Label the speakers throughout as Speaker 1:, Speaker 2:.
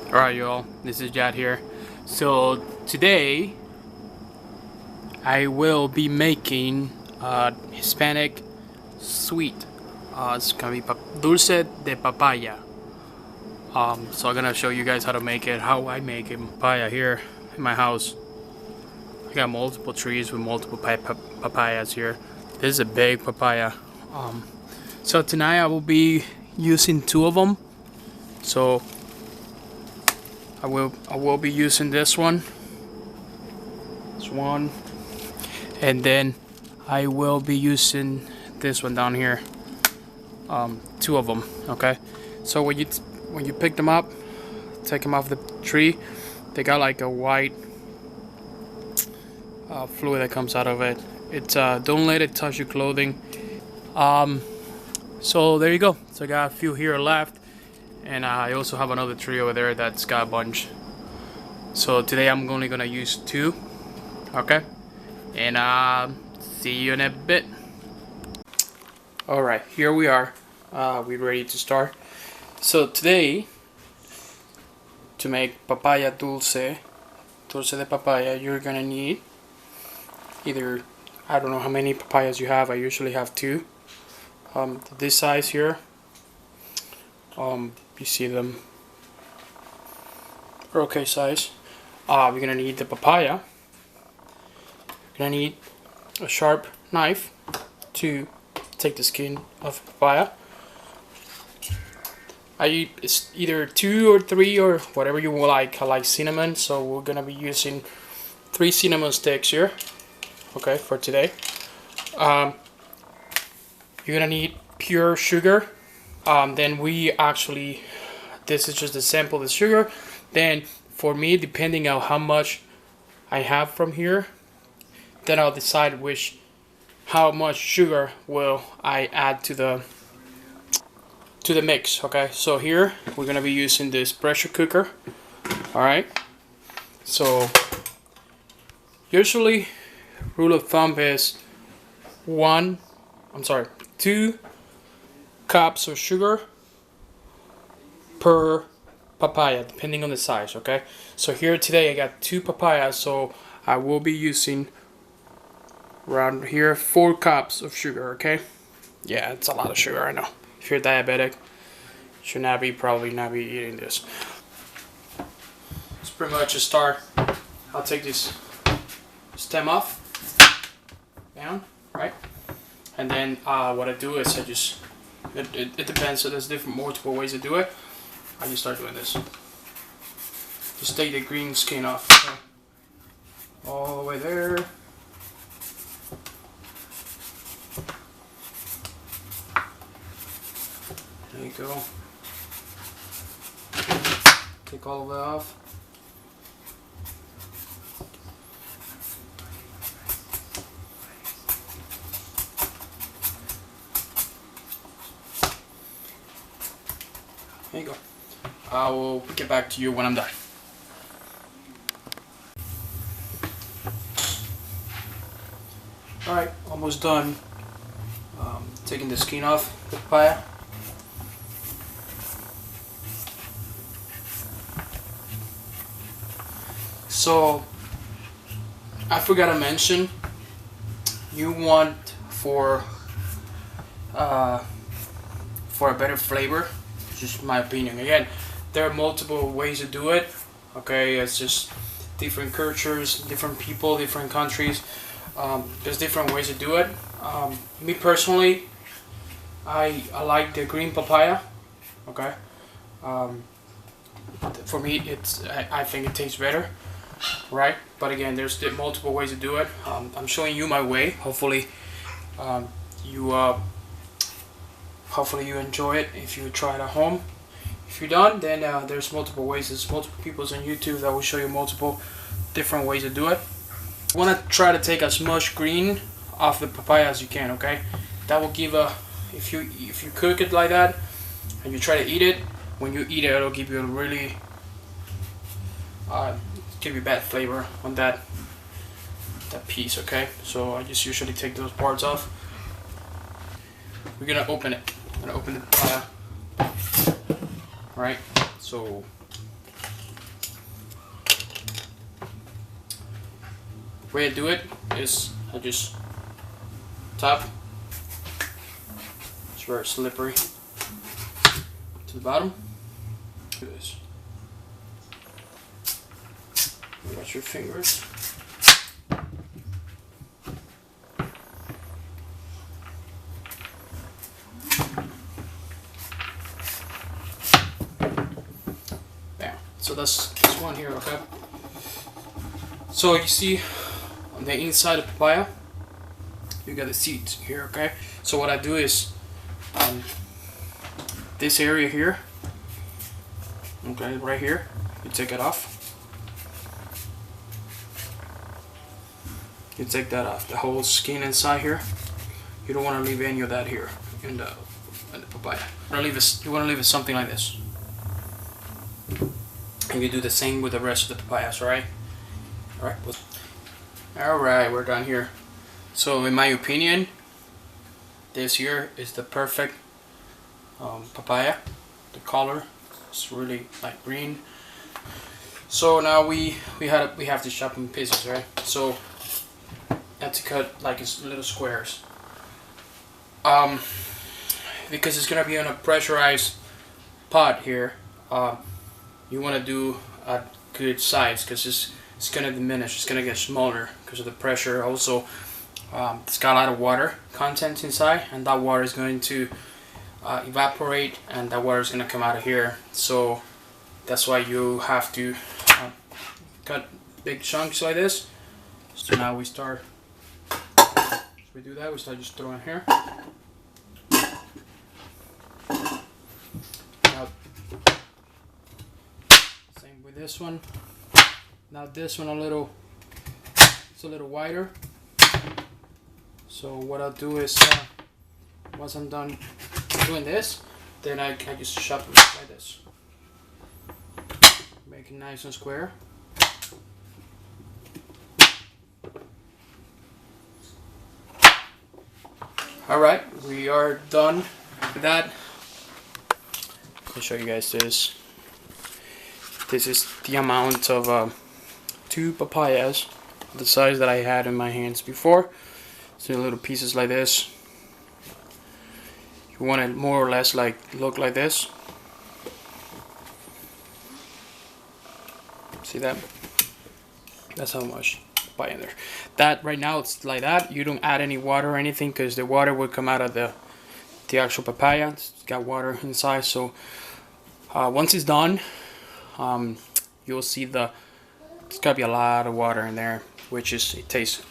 Speaker 1: Alright y'all, this is Jad here. So today I will be making Hispanic sweet. It's gonna be Dulce de Papaya. So I'm gonna show you guys how to make it, how I make it. Papaya here in my house. I got multiple trees with multiple papayas here. This is a big papaya. So tonight I will be using two of them. So I will be using this one, and then I will be using this one down here. Two of them. Okay. So when you pick them up, take them off the tree, they got like a white fluid that comes out of it. It's don't let it touch your clothing. So there you go. So I got a few here left. And I also have another tree over there that's got a bunch. So today I'm only gonna use two. Okay. And see you in a bit. Alright, here we are. We're ready to start. So today, to make papaya dulce de papaya, you're gonna need either, I don't know how many papayas you have. I usually have two. This size here. You see them are okay size. We're gonna need the papaya. You're gonna need a sharp knife to take the skin of the papaya. It's either 2 or 3 or whatever you like. I like cinnamon, so we're gonna be using 3 cinnamon sticks here. Okay, for today. You're gonna need pure sugar. Then this is just a sample of the sugar. Then for me, depending on how much I have from here, then I'll decide how much sugar will I add to the mix. Okay, so here we're gonna be using this pressure cooker. All right. So usually, rule of thumb is 2 cups of sugar per papaya, depending on the size. Okay, so here today I got 2 papayas, so I will be using around here 4 cups of sugar. Okay, yeah, it's a lot of sugar, I know. If you're diabetic, you should probably not be eating this. It's pretty much a start. I'll take this stem off, down, right, and then what I do is I just it depends. So there's multiple ways to do it. I just start doing this. Just take the green skin off. Okay? All the way there. There you go. Take all of it off. There you go. I will get back to you when I'm done. Alright, almost done. Taking the skin off the papaya. So, I forgot to mention, you want for a better flavor. Just my opinion. Again, there are multiple ways to do it. Okay, it's just different cultures, different people, different countries. There's different ways to do it. Me personally, I like the green papaya. Okay, for me, I think it tastes better, right? But again, there's multiple ways to do it. I'm showing you my way. Hopefully, Hopefully you enjoy it if you try it at home. If you're done, then there's multiple ways. There's multiple people on YouTube that will show you multiple different ways to do it. You want to try to take as much green off the papaya as you can. Okay, that will give if you cook it like that and you try to eat it, when you eat it, it'll give you a really bad flavor on that piece. Okay, so I just usually take those parts off. We're gonna open it. I'm gonna open the papaya. Right, so The way I do it is I just tap. It's very slippery to the bottom. Do this. Watch your fingers. Bam. So that's this one here, okay? So you see on the inside of papaya, you got the seeds here, okay? So what I do is this area here, okay, right here, you take it off. You take that off, the whole skin inside here. You don't want to leave any of that here in the papaya. You want to leave it something like this. And you do the same with the rest of the papayas, alright? Alright, we're done here. So in my opinion, this here is the perfect papaya. The color is really like green. So now we have to chop in pieces, right? So I have to cut like little squares. Because it's gonna be on a pressurized pot here. You want to do a good size because it's gonna diminish. It's gonna get smaller because of the pressure. Also, it's got a lot of water content inside, and that water is going to evaporate, and that water is gonna come out of here. So that's why you have to cut big chunks like this. So now we start. We do that. We start just throwing here. Now, same with this one. Now this one it's a little wider. So what I'll do is once I'm done doing this, then I just chop it like this. Make it nice and square. Alright, we are done with that. Let me show you guys this. This is the amount of 2 papayas, the size that I had in my hands before. So little pieces like this. You want it more or less like look like this. See that? That's how much papaya in there. That right now it's like that. You don't add any water or anything because the water will come out of the actual papaya. It's got water inside. So once it's done, you'll see it's gotta be a lot of water in there, it tastes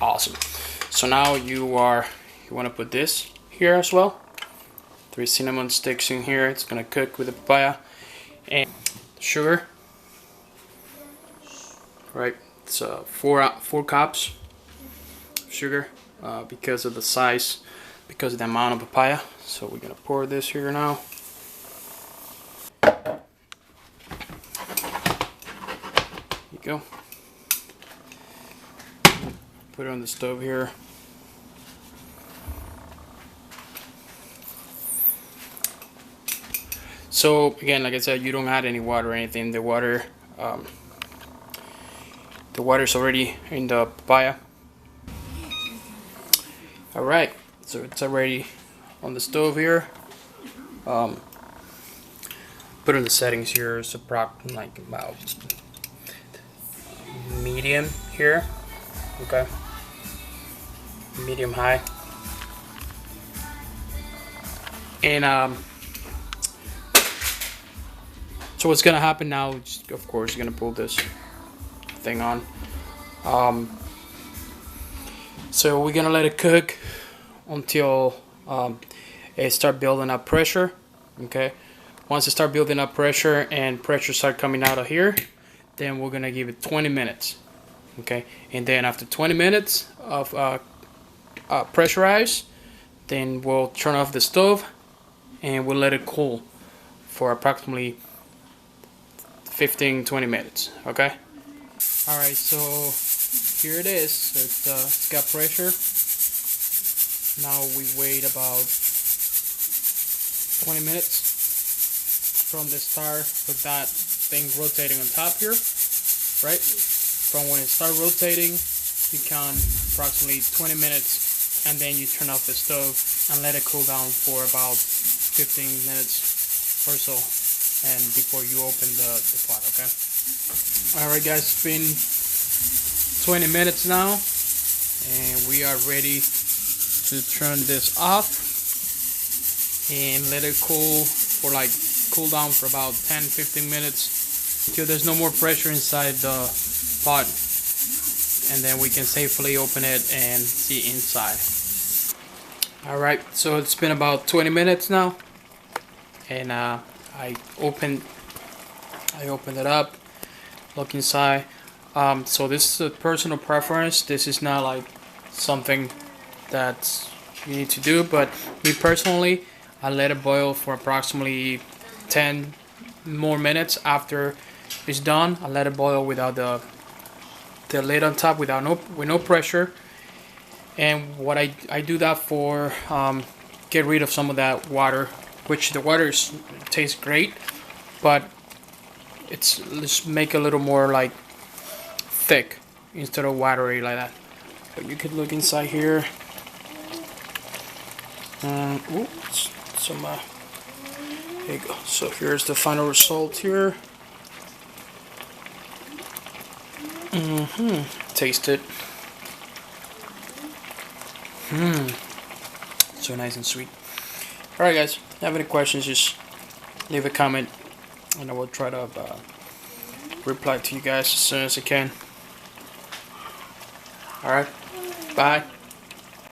Speaker 1: awesome. So now you want to put this here as well. 3 cinnamon sticks in here. It's gonna cook with the papaya and sugar. Right, it's 4 cups of sugar because of the size, because of the amount of papaya. So we're gonna pour this here now. There you go. Put it on the stove here. So again, like I said, you don't add any water or anything. The water is already in the papaya. Alright, so it's already on the stove here. Put in the settings here. It's approximately like about medium here. Okay, medium high. And so what's gonna happen now? Of course, you're gonna pull this thing on. So we're gonna let it cook until it start building up pressure. Okay, once it start building up pressure and pressure start coming out of here, then we're gonna give it 20 minutes. Okay, and then after 20 minutes of pressurized, then we'll turn off the stove and we'll let it cool for approximately 15-20 minutes. Okay. Alright, so here it is. So it's got pressure. Now we wait about 20 minutes from the start with that thing rotating on top here. Right? From when it starts rotating you count approximately 20 minutes, and then you turn off the stove and let it cool down for about 15 minutes or so, and before you open the pot. Okay. Alright guys, it's been 20 minutes now, and we are ready to turn this off and let it cool down for about 10-15 minutes until there's no more pressure inside the pot, and then we can safely open it and see inside. Alright, so it's been about 20 minutes now, and I opened it up, look inside. So this is a personal preference. This is not like something that you need to do, but me personally, I let it boil for approximately 10 more minutes after it's done. I let it boil without the lid on top, with no pressure. And what I do that for, get rid of some of that water, which the water tastes great, but let's make it a little more like thick instead of watery like that. But you could look inside here. There you go. So here's the final result here. Taste it. So nice and sweet. Alright guys, if you have any questions, just leave a comment and I will try to reply to you guys as soon as I can. Alright, bye.